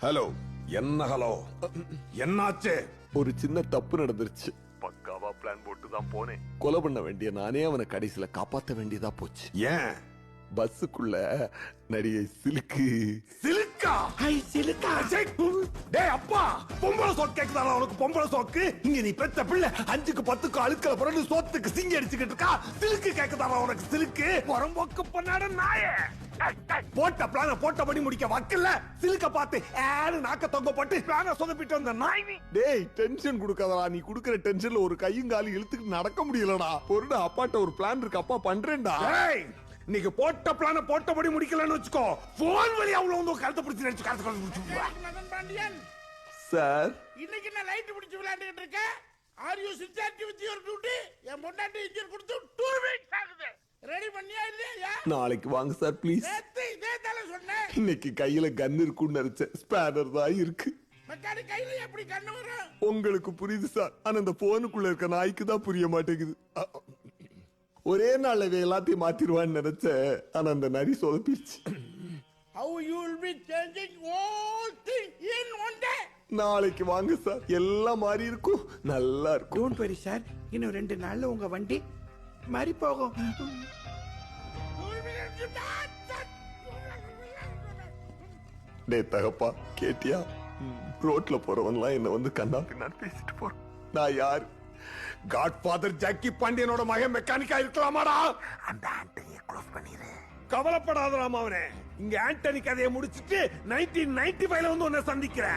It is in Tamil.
ஹலோ. என்ன ஹலோ? என்னாச்சு? ஒரு சின்ன தப்பு நடந்துருச்சு. பக்காவா பிளான் போட்டு தான் போனேன். கொலை பண்ண வேண்டிய நானே அவனை கடைசியில காப்பாத்த வேண்டியதா போச்சு. ஏன்? பஸ்ஸுக்குள்ள நடிகை சிலுக்கு. சிலுக்கா? சிலுக்கா? டேய் அப்பா, பொம்பளை சோக்கு கேக்குதாடா உனக்கு? பொம்பளை சோக்கு இங்க நீ பெத்த பிள்ளை 5க்கு 10க்கு அழுக்கல பிறகு சோத்துக்கு சிங்கி அடிச்சுக்கிட்டு இருக்கா. சிலுக்கு கேக்குதாடா உனக்கு? சிலுக்கு புறம்போக்கு பண்ணாட நாயே. போட்ட பிளான போட்டபடி முடிக்க வக்கல்ல. சிலுக்க பார்த்து ஏன்னு நாக்க தொங்க போட்டு பிளான சொதப்பிட்டு வந்த நாய் நீ. டேய் டென்ஷன் குடுக்காதடா. நீ குடுக்கற டென்ஷன்ல ஒரு கையும் காலும் இழுத்துட்டு நடக்க முடியலடா. பொருடா அப்பாட்ட ஒரு பிளான் இருக்கு, அப்பா பண்றேன்டா. டேய் நீங்க போட்ட பிளான போட்டபடி முடிக்கலன்னு வச்சுக்கோ, போன் வழி அவ்வளவு வந்து கழுத்தை பிடிச்சு நடிச்சு கழுத்தை பிடிச்சு. சார் இன்னைக்கு நான் லைட் பிடிச்சு விளையாண்டுட்டு இருக்கேன். Are you sincere with your duty? என் பொண்டாட்டி இன்ஜின் கொடுத்து 2 வீக்ஸ் ஆகுது. ரெடி பண்ணியா இல்லையா? நாளைக்கு வாங்க சார் ப்ளீஸ். நேத்து இதே தலை சொன்னேன். இன்னைக்கு கையில கன் இருக்குன்னு நினைச்சேன். ஸ்பேனர் தான் இருக்கு. மெக்கானிக் கையில எப்படி கண்ணு வரும்? உங்களுக்கு புரியுது சார், ஆனா இந்த போனுக்குள்ள இருக்க நாய்க்கு தான் புரிய மாட்டேங்குது. ஒரே நாள்ல இவன் எல்லாத்தையும் மாத்திருவான்னு நினைச்சேன், ஆனா அந்த நரி சொதப்பிடுச்சு. How you will be changing all things in one day? நாளைக்கு வாங்க சார், எல்லாம் மாறி இருக்கும், நல்லா இருக்கும். டோன்ட் வரி சார், இன்னும் 2 நாள்ல உங்க வண்டி மாறி போகும். டே தகப்பா கேட்டியா? ரோட்ல போறவன்லாம் என்ன வந்து கண்ணா பின்னாடி பேசிட்டு போறான். நான் யாரு? காட்ஃபாதர் ஜாக்கி பாண்டியனோட மகன் மெக்கானிக்கா இருக்கலாமாடா? அந்த ஆண்டையை க்ளோஸ் பண்ணிரு. கவலைப்படாதராம் அவனே. இங்க ஆண்டனி கதையை முடிச்சிட்டு 1995ல வந்து உன்னை சந்திக்கிறேன்.